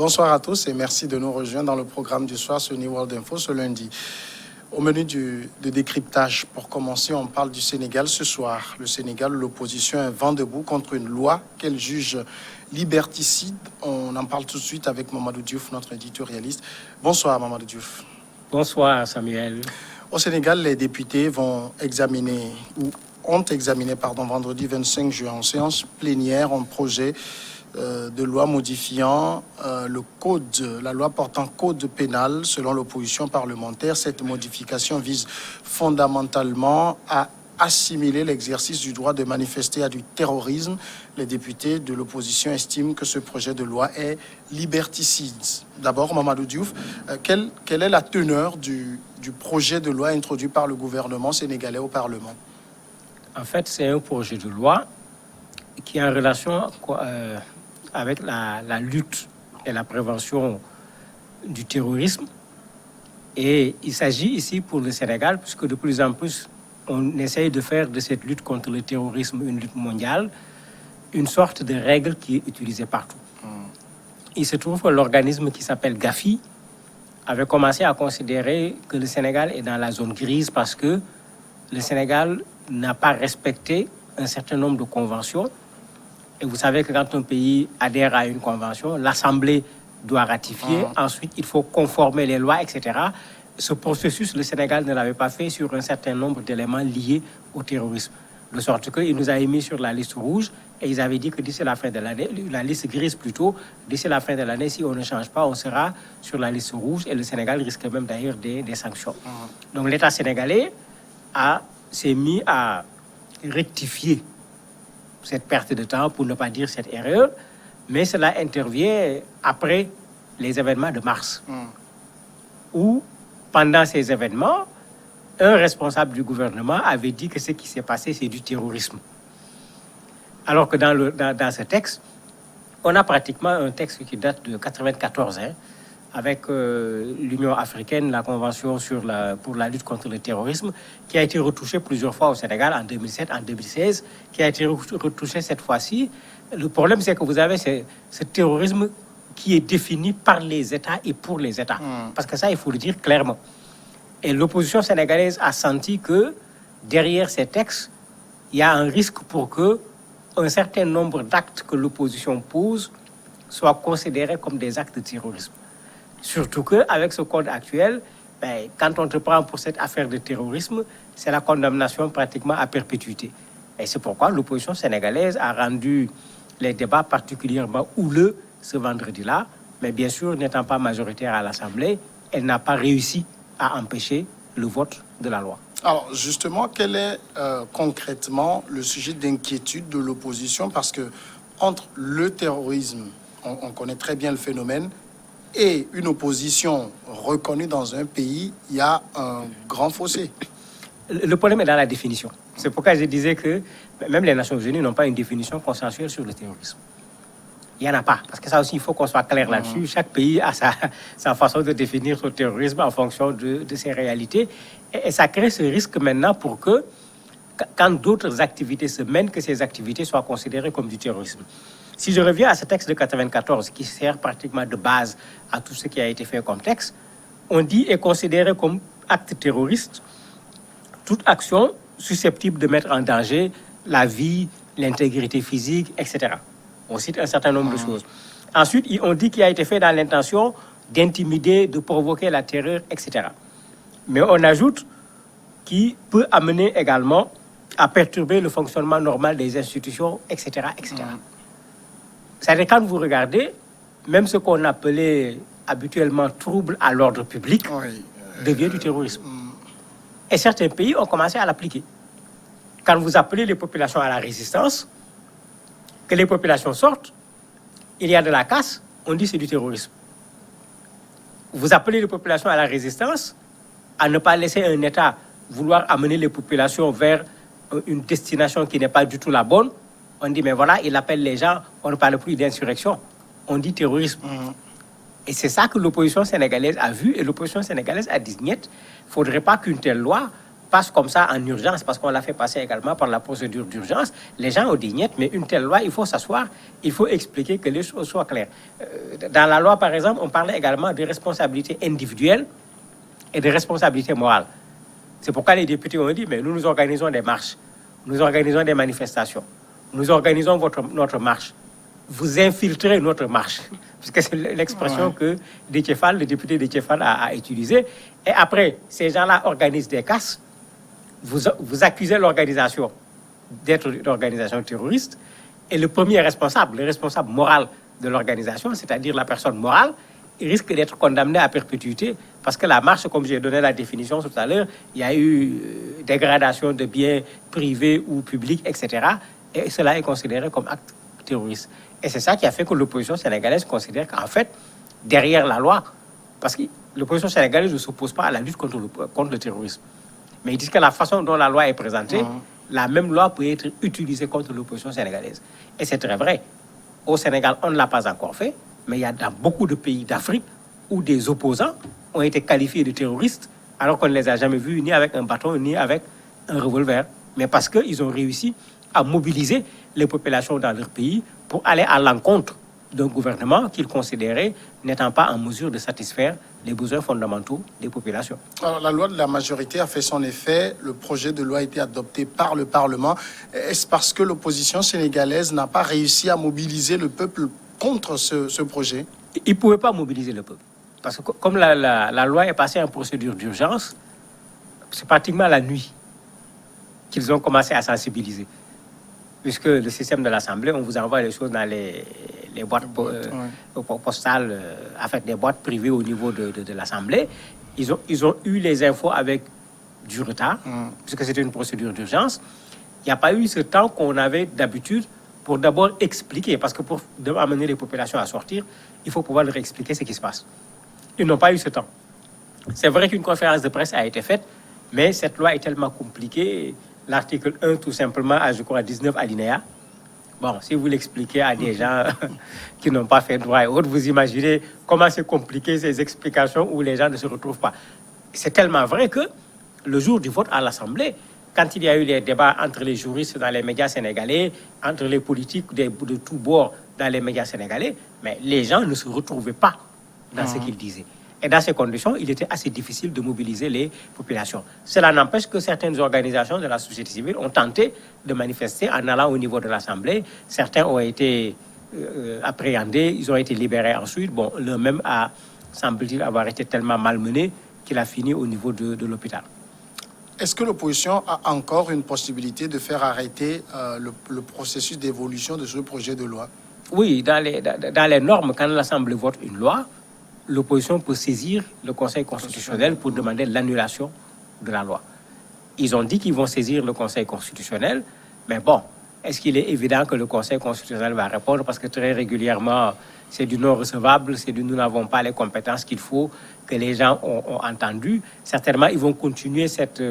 Bonsoir à tous et merci de nous rejoindre dans le programme du soir sur New World Info ce lundi. Au menu de décryptage, pour commencer, on parle du Sénégal ce soir. Le Sénégal, l'opposition est vent debout contre une loi qu'elle juge liberticide. On en parle tout de suite avec Mamadou Diouf, notre éditorialiste. Bonsoir Mamadou Diouf. Bonsoir Samuel. Au Sénégal, les députés vont examiner, ou ont examiné, vendredi 25 juin en séance plénière, un projet de loi modifiant la loi portant code pénal selon l'opposition parlementaire. Cette modification vise fondamentalement à assimiler l'exercice du droit de manifester à du terrorisme. Les députés de l'opposition estiment que ce projet de loi est liberticide. D'abord, Mamadou Diouf, quelle est la teneur du projet de loi introduit par le gouvernement sénégalais au Parlement? En fait, c'est un projet de loi qui est en relation avec la lutte et la prévention du terrorisme. Et il s'agit ici pour le Sénégal, puisque de plus en plus, on essaye de faire de cette lutte contre le terrorisme une lutte mondiale, une sorte de règle qui est utilisée partout. Il se trouve que l'organisme qui s'appelle Gafi avait commencé à considérer que le Sénégal est dans la zone grise parce que le Sénégal n'a pas respecté un certain nombre de conventions. Et vous savez que quand un pays adhère à une convention, l'Assemblée doit ratifier. Ensuite, il faut conformer les lois, etc. Ce processus, le Sénégal ne l'avait pas fait sur un certain nombre d'éléments liés au terrorisme. De sorte qu'il nous a mis sur la liste rouge et ils avaient dit que d'ici la fin de l'année, la liste grise plutôt, d'ici la fin de l'année, si on ne change pas, on sera sur la liste rouge et le Sénégal risque même d'ailleurs des sanctions. Donc l'État sénégalais s'est mis à rectifier cette perte de temps, pour ne pas dire cette erreur, mais cela intervient après les événements de mars, où, pendant ces événements, un responsable du gouvernement avait dit que ce qui s'est passé, c'est du terrorisme. Alors que dans ce texte, on a pratiquement un texte qui date de 1994, avec l'Union africaine, la Convention pour la lutte contre le terrorisme, qui a été retouchée plusieurs fois au Sénégal en 2007, en 2016, qui a été retouchée cette fois-ci. Le problème, c'est que vous avez ce terrorisme qui est défini par les États et pour les États. Parce que ça, il faut le dire clairement. Et l'opposition sénégalaise a senti que derrière ces textes, il y a un risque pour que un certain nombre d'actes que l'opposition pose soient considérés comme des actes de terrorisme. Surtout qu'avec ce code actuel, quand on te prend pour cette affaire de terrorisme, c'est la condamnation pratiquement à perpétuité. Et c'est pourquoi l'opposition sénégalaise a rendu les débats particulièrement houleux ce vendredi-là. Mais bien sûr, n'étant pas majoritaire à l'Assemblée, elle n'a pas réussi à empêcher le vote de la loi. Alors justement, quel est concrètement le sujet d'inquiétude de l'opposition? Parce que entre le terrorisme, on connaît très bien le phénomène, et une opposition reconnue dans un pays, il y a un grand fossé. Le problème est dans la définition. C'est pourquoi je disais que même les Nations Unies n'ont pas une définition consensuelle sur le terrorisme. Il n'y en a pas. Parce que ça aussi, il faut qu'on soit clair là-dessus. Chaque pays a sa façon de définir son terrorisme en fonction de ses réalités. Et ça crée ce risque maintenant pour que, quand d'autres activités se mènent, que ces activités soient considérées comme du terrorisme. Si je reviens à ce texte de 1994, qui sert pratiquement de base à tout ce qui a été fait comme texte, on dit est considéré comme acte terroriste toute action susceptible de mettre en danger la vie, l'intégrité physique, etc. On cite un certain nombre de choses. Ensuite, on dit qu'il a été fait dans l'intention d'intimider, de provoquer la terreur, etc. Mais on ajoute qu'il peut amener également à perturber le fonctionnement normal des institutions, etc., etc. C'est-à-dire, quand vous regardez, même ce qu'on appelait habituellement trouble à l'ordre public devient du terrorisme. Et certains pays ont commencé à l'appliquer. Quand vous appelez les populations à la résistance, que les populations sortent, il y a de la casse, on dit c'est du terrorisme. Vous appelez les populations à la résistance, à ne pas laisser un État vouloir amener les populations vers une destination qui n'est pas du tout la bonne, on dit, mais voilà, il appelle les gens, on ne parle plus d'insurrection, on dit terrorisme. Et c'est ça que l'opposition sénégalaise a vu, et l'opposition sénégalaise a dit, niet, il ne faudrait pas qu'une telle loi passe comme ça en urgence, parce qu'on l'a fait passer également par la procédure d'urgence. Les gens ont dit niet, mais une telle loi, il faut s'asseoir, il faut expliquer que les choses soient claires. Dans la loi, par exemple, on parlait également de responsabilité individuelle et de responsabilité morale. C'est pourquoi les députés ont dit, mais nous organisons des marches, nous organisons des manifestations, nous organisons notre marche. Vous infiltrez notre marche, parce que c'est l'expression que Déthié Fall, le député Déthié Fall a utilisée. Et après, ces gens-là organisent des casses. Vous accusez l'organisation d'être une organisation terroriste, et le premier responsable, le responsable moral de l'organisation, c'est-à-dire la personne morale, il risque d'être condamné à perpétuité, parce que la marche, comme j'ai donné la définition tout à l'heure, il y a eu dégradation de biens privés ou publics, etc. Et cela est considéré comme acte terroriste. Et c'est ça qui a fait que l'opposition sénégalaise considère qu'en fait, derrière la loi, parce que l'opposition sénégalaise ne s'oppose pas à la lutte contre le terrorisme, mais ils disent que la façon dont la loi est présentée, la même loi peut être utilisée contre l'opposition sénégalaise. Et c'est très vrai. Au Sénégal, on ne l'a pas encore fait, mais il y a dans beaucoup de pays d'Afrique où des opposants ont été qualifiés de terroristes alors qu'on ne les a jamais vus ni avec un bâton ni avec un revolver. Mais parce qu'ils ont réussi à mobiliser les populations dans leur pays pour aller à l'encontre d'un gouvernement qu'ils considéraient n'étant pas en mesure de satisfaire les besoins fondamentaux des populations. Alors, la loi de la majorité a fait son effet. Le projet de loi a été adopté par le Parlement. Est-ce parce que l'opposition sénégalaise n'a pas réussi à mobiliser le peuple contre ce projet? Ils ne pouvaient pas mobiliser le peuple. Parce que comme la loi est passée en procédure d'urgence, c'est pratiquement la nuit qu'ils ont commencé à sensibiliser. Puisque le système de l'Assemblée, on vous envoie les choses dans les boîtes postales, en fait, des boîtes privées au niveau de l'Assemblée. Ils ont eu les infos avec du retard, puisque c'était une procédure d'urgence. Il n'y a pas eu ce temps qu'on avait d'habitude pour d'abord expliquer, parce que pour amener les populations à sortir, il faut pouvoir leur expliquer ce qui se passe. Ils n'ont pas eu ce temps. C'est vrai qu'une conférence de presse a été faite, mais cette loi est tellement compliquée. L'article 1, tout simplement, a, je crois, 19 alinéas. Bon, si vous l'expliquez à des gens qui n'ont pas fait droit et autres, vous imaginez comment c'est compliqué ces explications où les gens ne se retrouvent pas. C'est tellement vrai que le jour du vote à l'Assemblée, quand il y a eu les débats entre les juristes dans les médias sénégalais, entre les politiques de tous bords dans les médias sénégalais, mais les gens ne se retrouvaient pas dans ce qu'ils disaient. Et dans ces conditions, il était assez difficile de mobiliser les populations. Cela n'empêche que certaines organisations de la société civile ont tenté de manifester en allant au niveau de l'Assemblée. Certains ont été appréhendés, ils ont été libérés ensuite. Bon, le même a, semble-t-il, avoir été tellement malmené qu'il a fini au niveau de l'hôpital. Est-ce que l'opposition a encore une possibilité de faire arrêter le processus d'évolution de ce projet de loi? Oui, dans les normes, quand l'Assemblée vote une loi, l'opposition peut saisir le Conseil constitutionnel pour demander l'annulation de la loi. Ils ont dit qu'ils vont saisir le Conseil constitutionnel, mais bon, est-ce qu'il est évident que le Conseil constitutionnel va répondre? Parce que très régulièrement, c'est du non recevable, c'est du nous n'avons pas les compétences qu'il faut, que les gens ont entendu. Certainement, ils vont continuer cette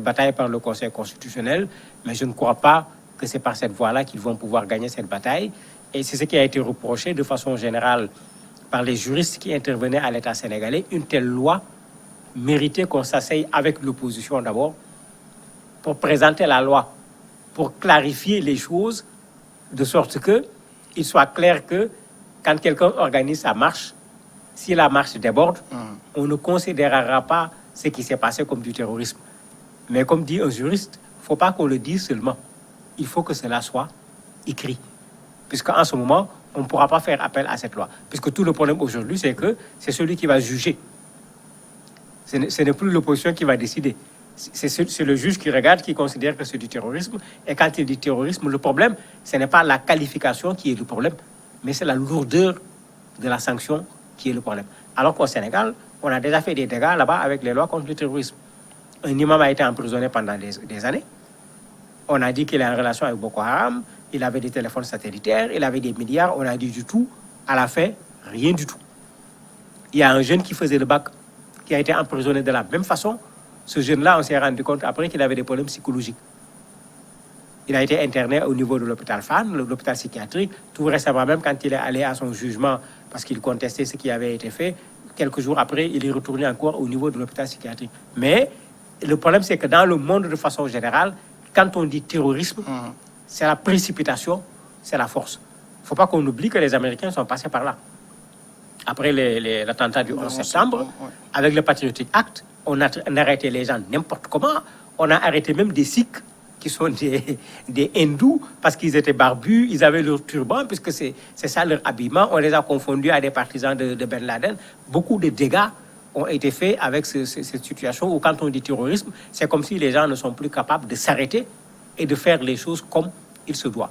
bataille par le Conseil constitutionnel, mais je ne crois pas que c'est par cette voie-là qu'ils vont pouvoir gagner cette bataille. Et c'est ce qui a été reproché de façon générale par les juristes qui intervenaient à l'État sénégalais. Une telle loi méritait qu'on s'asseye avec l'opposition d'abord pour présenter la loi, pour clarifier les choses, de sorte qu'il soit clair que quand quelqu'un organise sa marche, si la marche déborde, on ne considérera pas ce qui s'est passé comme du terrorisme. Mais comme dit un juriste, il ne faut pas qu'on le dise seulement. Il faut que cela soit écrit. Puisqu'en ce moment, on ne pourra pas faire appel à cette loi. Puisque tout le problème aujourd'hui, c'est que c'est celui qui va juger. Ce n'est plus l'opposition qui va décider. C'est le juge qui regarde, qui considère que c'est du terrorisme. Et quand il dit terrorisme, le problème, ce n'est pas la qualification qui est le problème, mais c'est la lourdeur de la sanction qui est le problème. Alors qu'au Sénégal, on a déjà fait des dégâts là-bas avec les lois contre le terrorisme. Un imam a été emprisonné pendant des années. On a dit qu'il est en relation avec Boko Haram, il avait des téléphones satellitaires, il avait des milliards, on a dit du tout. À la fin, rien du tout. Il y a un jeune qui faisait le bac, qui a été emprisonné de la même façon. Ce jeune-là, on s'est rendu compte après qu'il avait des problèmes psychologiques. Il a été interné au niveau de l'hôpital Fann, l'hôpital psychiatrique. Tout récemment, même quand il est allé à son jugement, parce qu'il contestait ce qui avait été fait, quelques jours après, il est retourné encore au niveau de l'hôpital psychiatrique. Mais le problème, c'est que dans le monde de façon générale, quand on dit terrorisme, c'est la précipitation, c'est la force. Il ne faut pas qu'on oublie que les Américains sont passés par là. Après l'attentat du 11 septembre, avec le Patriotic Act, on a arrêté les gens n'importe comment. On a arrêté même des Sikhs qui sont des hindous parce qu'ils étaient barbus, ils avaient leur turban, puisque c'est ça leur habillement. On les a confondus à des partisans de Ben Laden. Beaucoup de dégâts ont été faits avec cette situation où quand on dit terrorisme, c'est comme si les gens ne sont plus capables de s'arrêter et de faire les choses comme il se doit.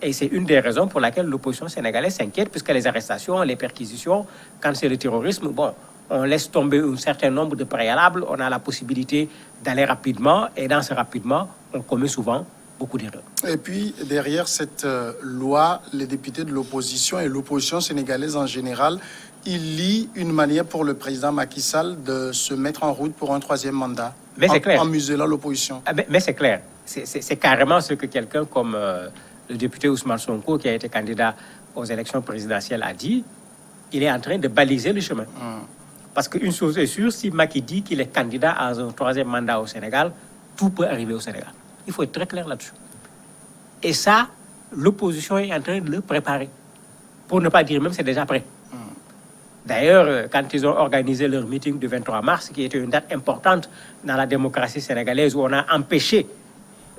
Et c'est une des raisons pour laquelle l'opposition sénégalaise s'inquiète, puisque les arrestations, les perquisitions, quand c'est le terrorisme, bon, on laisse tomber un certain nombre de préalables, on a la possibilité d'aller rapidement, et dans ce rapidement, on commet souvent beaucoup d'erreurs. Et puis, derrière cette loi, les députés de l'opposition et l'opposition sénégalaise en général, ils lient une manière pour le président Macky Sall de se mettre en route pour un troisième mandat, mais c'est clair. En muselant l'opposition. Mais c'est clair. C'est carrément ce que quelqu'un comme le député Ousmane Sonko, qui a été candidat aux élections présidentielles, a dit. Il est en train de baliser le chemin. Parce qu'une chose est sûre, si Macky dit qu'il est candidat à un troisième mandat au Sénégal, tout peut arriver au Sénégal. Il faut être très clair là-dessus. Et ça, l'opposition est en train de le préparer. Pour ne pas dire même c'est déjà prêt. D'ailleurs, quand ils ont organisé leur meeting du 23 mars, qui était une date importante dans la démocratie sénégalaise, où on a empêché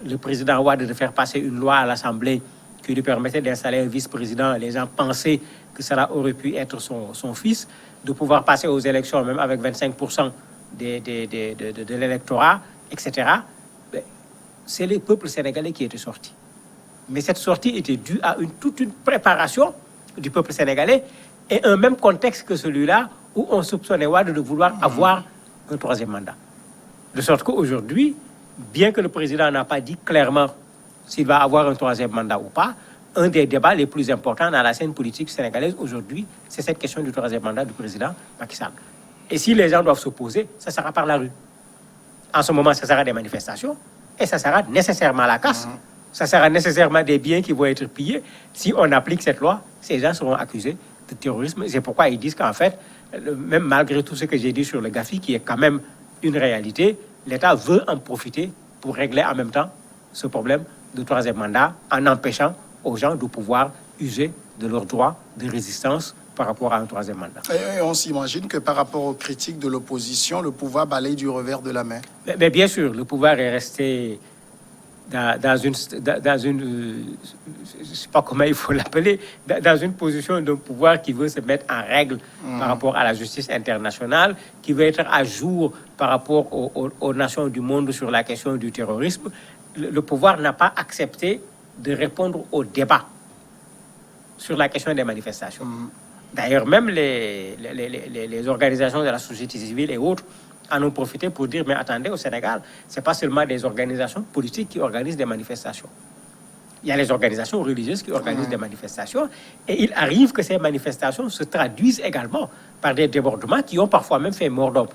le président Wade de faire passer une loi à l'Assemblée qui lui permettait d'installer un vice-président, les gens pensaient que cela aurait pu être son fils, de pouvoir passer aux élections même avec 25% de l'électorat, etc. C'est le peuple sénégalais qui était sorti. Mais cette sortie était due à toute une préparation du peuple sénégalais et un même contexte que celui-là où on soupçonnait Wade de vouloir avoir un troisième mandat. De sorte qu'aujourd'hui, bien que le président n'a pas dit clairement s'il va avoir un troisième mandat ou pas, un des débats les plus importants dans la scène politique sénégalaise aujourd'hui, c'est cette question du troisième mandat du président Macky Sall. Et si les gens doivent s'opposer, ça sera par la rue. En ce moment, ça sera des manifestations et ça sera nécessairement la casse. Ça sera nécessairement des biens qui vont être pillés. Si on applique cette loi, ces gens seront accusés de terrorisme. C'est pourquoi ils disent qu'en fait, même malgré tout ce que j'ai dit sur le GAFI, qui est quand même une réalité, l'État veut en profiter pour régler en même temps ce problème de troisième mandat en empêchant aux gens de pouvoir user de leurs droits de résistance par rapport à un troisième mandat. Et on s'imagine que par rapport aux critiques de l'opposition, le pouvoir balaye du revers de la main. Mais bien sûr, le pouvoir est resté dans une je ne sais pas comment il faut l'appeler, dans une position d'un pouvoir qui veut se mettre en règle par rapport à la justice internationale, qui veut être à jour par rapport aux nations du monde sur la question du terrorisme. Le pouvoir n'a pas accepté de répondre au débat sur la question des manifestations. D'ailleurs, même les organisations de la société civile et autres en ont profité pour dire, mais attendez, au Sénégal, ce n'est pas seulement des organisations politiques qui organisent des manifestations. Il y a les organisations religieuses qui organisent des manifestations et il arrive que ces manifestations se traduisent également par des débordements qui ont parfois même fait mort d'homme.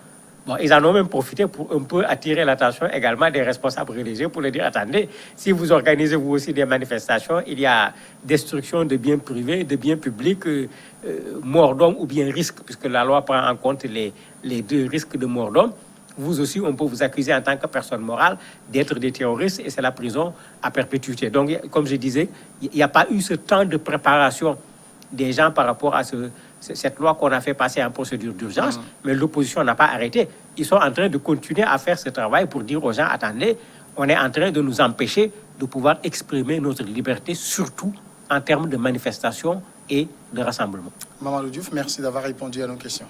Bon, ils en ont même profité pour un peu attirer l'attention également des responsables religieux pour leur dire, attendez, si vous organisez vous aussi des manifestations, il y a destruction de biens privés, de biens publics, mort d'homme ou bien risque, puisque la loi prend en compte les deux risques de mort d'homme. Vous aussi, on peut vous accuser en tant que personne morale d'être des terroristes et c'est la prison à perpétuité. Donc, comme je disais, il n'y a pas eu ce temps de préparation des gens par rapport à cette loi qu'on a fait passer en procédure d'urgence, mais l'opposition n'a pas arrêté. Ils sont en train de continuer à faire ce travail pour dire aux gens, attendez, on est en train de nous empêcher de pouvoir exprimer notre liberté, surtout en termes de manifestation et de rassemblement. Mamadou Diouf, merci d'avoir répondu à nos questions.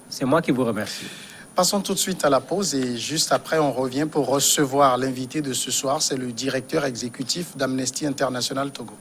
C'est moi qui vous remercie. Passons tout de suite à la pause et juste après, on revient pour recevoir l'invité de ce soir. C'est le directeur exécutif d'Amnesty International Togo.